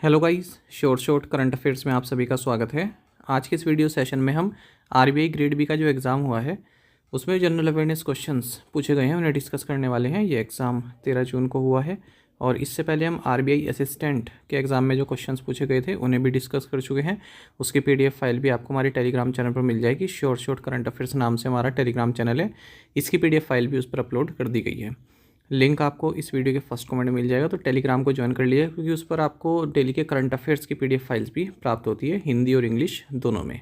Hello guys, short current affairs में आप सभी का स्वागत है। आज के इस वीडियो सेशन में हम आरबीआई ग्रेड बी का जो एग्ज़ाम हुआ है उसमें जनरल अवेयरनेस क्वेश्चंस पूछे गए हैं उन्हें डिस्कस करने वाले हैं। ये एग्ज़ाम 13 जून को हुआ है और इससे पहले हम आरबीआई असिस्टेंट के एग्ज़ाम में जो क्वेश्चंस पूछे गए थे उन्हें भी डिस्कस कर चुके हैं। उसकी पीडीएफ फाइल भी आपको हमारे टेलीग्राम चैनल पर मिल जाएगी। शॉर्ट करंट अफेयर्स नाम से हमारा टेलीग्राम चैनल है, इसकी पीडीएफ फाइल भी उस पर अपलोड कर दी गई है। लिंक आपको इस वीडियो के फर्स्ट कमेंट में मिल जाएगा, तो टेलीग्राम को ज्वाइन कर लीजिए क्योंकि उस पर आपको डेली के करंट अफेयर्स की पीडीएफ फाइल्स भी प्राप्त होती है, हिंदी और इंग्लिश दोनों में।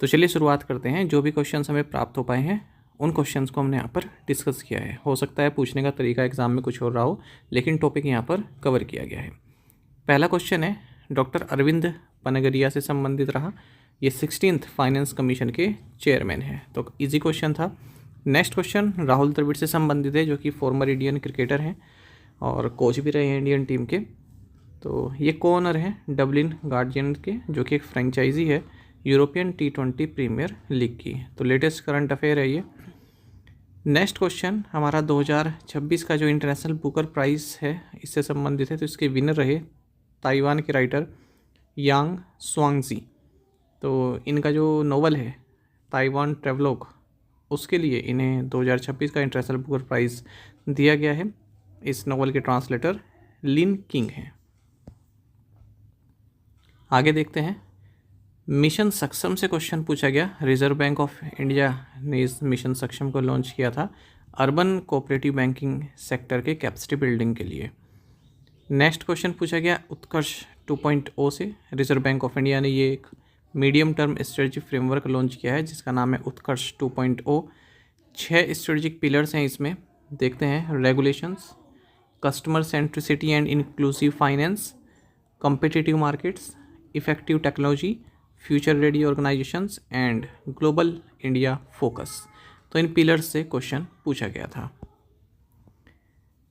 तो चलिए शुरुआत करते हैं। जो भी क्वेश्चंस हमें प्राप्त हो पाए हैं उन क्वेश्चंस को हमने यहाँ पर डिस्कस किया है। हो सकता है पूछने का तरीका एग्जाम में कुछ और रहा हो, लेकिन टॉपिक यहाँ पर कवर किया गया है। पहला क्वेश्चन है, डॉक्टर अरविंद पनगरिया से संबंधित रहा। ये 16th फाइनेंस कमीशन के चेयरमैन हैं, तो इजी क्वेश्चन था। नेक्स्ट क्वेश्चन राहुल द्रविड़ से संबंधित है, जो कि फॉर्मर इंडियन क्रिकेटर हैं और कोच भी रहे हैं इंडियन टीम के। तो ये को ओनर हैं डबलिन गार्डियन के, जो कि एक फ्रेंचाइजी है यूरोपियन T20 प्रीमियर लीग की। तो लेटेस्ट करंट अफेयर है ये। नेक्स्ट क्वेश्चन हमारा 2026 का जो इंटरनेशनल बुकर प्राइज़ है इससे संबंधित है। तो इसके विनर रहे ताइवान के राइटर यांग स्वांगजी। तो इनका जो नोवेल है ताइवान ट्रेवलॉग, उसके लिए इन्हें 2026 का इंटरनेशनल बुकर प्राइज़ दिया गया है। इस नोवेल के ट्रांसलेटर लिन किंग हैं। आगे देखते हैं, मिशन सक्षम से क्वेश्चन पूछा गया। रिजर्व बैंक ऑफ इंडिया ने इस मिशन सक्षम को लॉन्च किया था अर्बन कोऑपरेटिव बैंकिंग सेक्टर के कैपेसिटी बिल्डिंग के लिए। नेक्स्ट क्वेश्चन पूछा गया उत्कर्ष 2.0 से। रिजर्व बैंक ऑफ इंडिया ने ये एक medium term strategy framework launch किया है जिसका नाम है उत्कर्ष 2.0। 6 स्ट्रेटजिक पिलर्स हैं इसमें। देखते हैं, regulations, customer centricity and inclusive finance, competitive markets, effective technology, future ready organisations and global India focus. तो इन पिलर्स से क्वेश्चन पूछा गया था।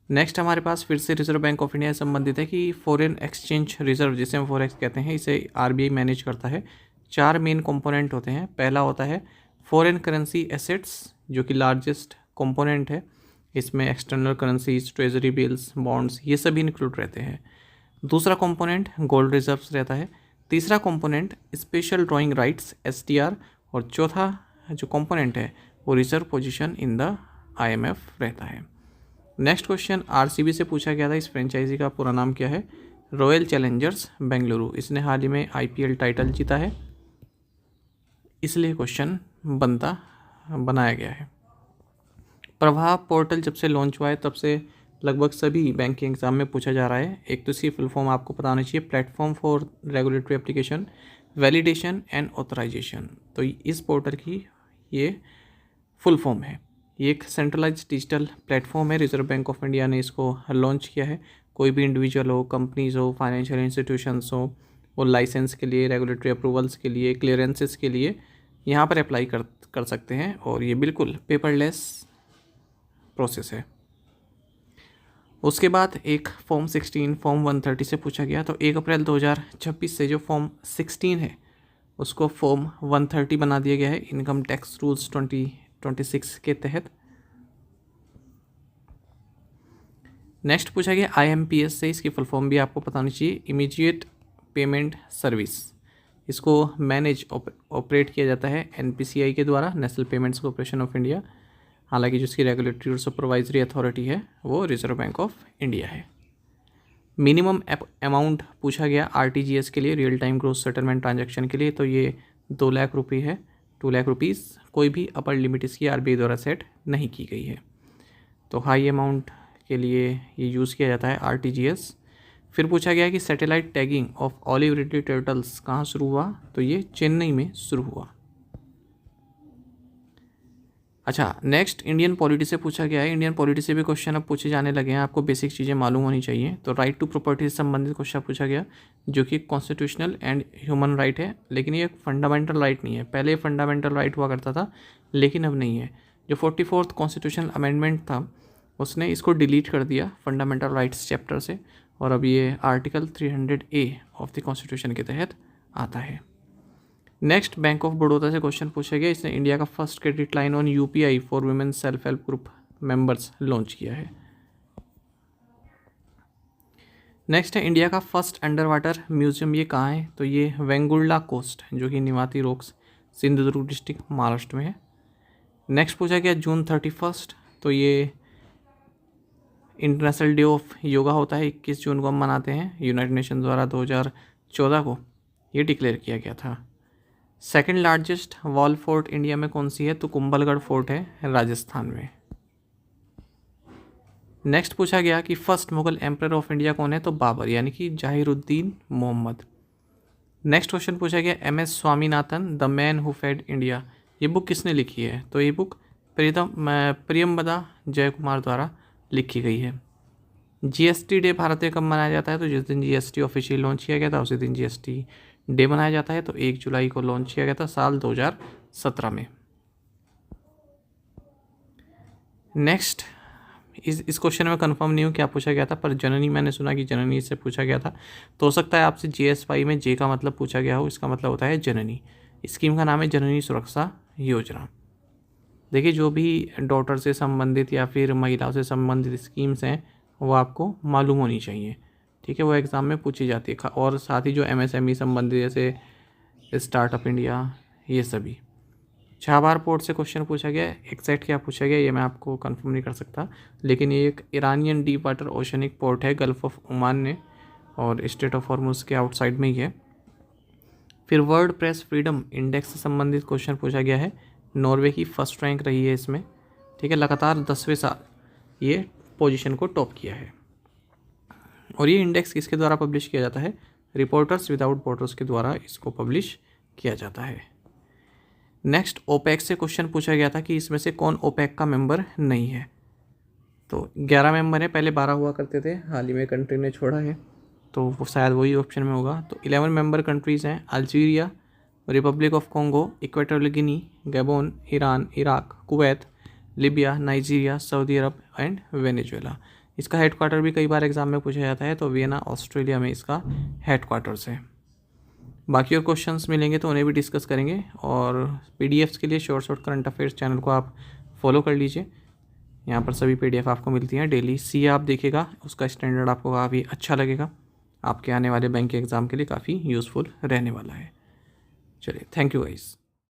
नेक्स्ट हमारे पास फिर से रिजर्व बैंक ऑफ इंडिया से संबंधित है कि फॉरेन एक्सचेंज रिजर्व, जिसे हम फॉरेक्स कहते हैं, इसे आरबीआई मैनेज करता है। 4 मेन कंपोनेंट होते हैं। पहला होता है फॉरेन करेंसी एसेट्स, जो कि लार्जेस्ट कंपोनेंट है। इसमें external currencies, treasury bills, bonds, ये सभी इंक्लूड रहते हैं। दूसरा कंपोनेंट गोल्ड रिजर्व्स रहता है। तीसरा component special drawing rights SDR, और चौथा जो कंपोनेंट है वो reserve position in the IMF रहता है। नेक्स्ट क्वेश्चन RCB से पूछा गया था। इस फ्रेंचाइजी का पूरा नाम क्या है? Royal Challengers Bengaluru. इसने हाल ही में IPL टाइटल जीता है, इसलिए क्वेश्चन बनाया गया है। प्रभाव पोर्टल जब से लॉन्च हुआ है तब से लगभग सभी बैंकिंग एग्जाम में पूछा जा रहा है। एक तो इसकी फुल फॉर्म आपको पता होना चाहिए, platform for regulatory application validation and authorization. तो इस पोर्टल की ये फुल फॉर्म है। ये एक सेंट्रलाइज्ड डिजिटल प्लेटफॉर्म है। रिजर्व बैंक ऑफ इंडिया ने इसको लॉन्च किया है। कोई भी इंडिविजुअल हो, कंपनीज हो, फाइनेंशियल इंस्टीट्यूशंस हो, वो लाइसेंस के लिए, रेगुलेटरी अप्रूवल्स के लिए, क्लियरेंसेस के लिए यहाँ पर अप्लाई कर सकते हैं और ये बिल्कुल पेपरलेस प्रोसेस है। उसके बाद एक फॉर्म 16 फॉर्म 130 से पूछा गया। तो 1 अप्रैल 2026 से जो फॉर्म 16 है उसको फॉर्म 130 बना दिया गया है इनकम टैक्स रूल्स 2026 के तहत। नेक्स्ट पूछा गया IMPS से। इसकी फुल फॉर्म भी आपको पता होनी चाहिए, इमीडिएट पेमेंट सर्विस। इसको मैनेज ऑपरेट किया जाता है NPCI के द्वारा, National Payments Corporation of India. हालांकि जिसकी रेगुलेटरी और सुपरवाइजरी अथॉरिटी है वो रिजर्व बैंक ऑफ इंडिया है। मिनिमम अमाउंट पूछा गया RTGS के लिए, real time gross settlement transaction के लिए। तो ये 2 लाख रुपये है, 2 लाख रुपीज़। कोई भी अपर लिमिट इसकी RBI द्वारा सेट नहीं की गई है। तो हाई अमाउंट के लिए ये यूज़ किया जाता है RTGS। फिर पूछा गया कि satellite tagging of olive ridley turtles कहाँ शुरू हुआ? तो ये चेन्नई में शुरू हुआ। अच्छा, नेक्स्ट इंडियन पॉलिटी से पूछा गया है। इंडियन पॉलिटी से भी क्वेश्चन अब पूछे जाने लगे हैं, आपको बेसिक चीज़ें मालूम होनी चाहिए। तो राइट टू प्रॉपर्टी से संबंधित क्वेश्चन पूछा गया, जो कि कॉन्स्टिट्यूशनल एंड ह्यूमन राइट है, लेकिन ये फंडामेंटल राइट नहीं है। पहले फंडामेंटल राइट हुआ करता था, लेकिन अब नहीं है। जो 44th कॉन्स्टिट्यूशनल अमेंडमेंट था उसने इसको डिलीट कर दिया फंडामेंटल राइट्स चैप्टर से, और अब ये article 300A of the constitution के तहत आता है। नेक्स्ट बैंक ऑफ बड़ौदा से क्वेश्चन पूछा गया। इसने इंडिया का first credit line on UPI for women self help group members launch किया है। नेक्स्ट है इंडिया का फर्स्ट अंडर वाटर म्यूजियम, ये कहाँ है? तो ये वेंगुर्ला कोस्ट जो कि निवाती रोक्स सिंधुदुर्ग डिस्ट्रिक्ट महाराष्ट्र में है। नेक्स्ट पूछा गया जून 31, तो ये इंटरनेशनल डे ऑफ योगा होता है, 21 जून को हम मनाते हैं, यूनाइटेड नेशन द्वारा 2014 को ये डिक्लेयर किया गया था। Second largest wall fort India में कौन सी है? तो कुंभलगढ़ फोर्ट है राजस्थान में। नेक्स्ट पूछा गया कि first Mughal emperor of India कौन है? तो बाबर यानी कि जाहिरुद्दीन मोहम्मद। नेक्स्ट क्वेश्चन पूछा गया MS Swaminathan the man who fed India, ये बुक किसने लिखी है? तो ये बुक प्रियमबदा जयकुमार द्वारा लिखी गई है। GST डे भारत में कब मनाया जाता है? तो जिस दिन GST ऑफिशियल लॉन्च किया गया था उसी दिन GST डे मनाया जाता है, तो 1 जुलाई को लॉन्च किया गया था साल 2017 में। नेक्स्ट इस क्वेश्चन में कंफर्म नहीं हूँ क्या पूछा गया था, पर जननी मैंने सुना कि जननी से पूछा गया था, तो हो सकता है आपसे GS5 में J का मतलब पूछा गया हो, इसका मतलब होता है जननी। स्कीम का नाम है जननी सुरक्षा योजना। देखिए जो भी डॉटर से संबंधित या फिर महिलाओं से संबंधित स्कीम्स हैं वो आपको मालूम होनी चाहिए, ठीक है, वो एग्ज़ाम में पूछी जाती है। और साथ ही जो MSME संबंधित जैसे स्टार्टअप इंडिया ये सभी। चाबार पोर्ट से क्वेश्चन पूछा गया, एग्जैक्ट क्या पूछा गया ये मैं आपको कंफर्म नहीं कर सकता, लेकिन ये एक Iranian deep water oceanic port है गल्फ ऑफ ओमान ने, और स्टेट ऑफ हॉर्मुज के आउटसाइड में ही है। फिर वर्ल्ड प्रेस फ्रीडम इंडेक्स से संबंधित क्वेश्चन पूछा गया है, नॉर्वे की फर्स्ट रैंक रही है इसमें, ठीक है, लगातार 10वें साल ये पोजीशन को टॉप किया है। और ये इंडेक्स किसके द्वारा पब्लिश किया जाता है? रिपोर्टर्स विदाउट बॉर्डर्स के द्वारा इसको पब्लिश किया जाता है। नेक्स्ट ओपेक से क्वेश्चन पूछा गया था कि इसमें से कौन ओपेक का मेंबर नहीं है? तो 11 मेंबर है, पहले 12 हुआ करते थे, हाल ही में कंट्री ने छोड़ा है, तो वो शायद वही ऑप्शन में होगा। तो 11 मेंबर कंट्रीज़ हैं, Algeria, Republic of Congo, Equatorial Guinea, Gabon, Iran, Iraq, Kuwait, Libya, Nigeria, Saudi Arab and Venezuela. इसका हेडक्वार्टर भी कई बार एग्जाम में पूछा जाता है, तो वियना ऑस्ट्रेलिया में इसका हेडक्वार्टर्स है। बाकी और क्वेश्चंस मिलेंगे तो उन्हें भी डिस्कस करेंगे, और PDFs के लिए शॉर्ट करंट अफेयर्स चैनल को आप फॉलो कर लीजिए, यहाँ पर सभी PDF आपको मिलती हैं डेली। CA आप देखिएगा, उसका स्टैंडर्ड आपको काफ़ी अच्छा लगेगा, आपके आने वाले बैंक के एग्ज़ाम के लिए काफ़ी यूज़फुल रहने वाला है। चलिए, थैंक यू गाइस।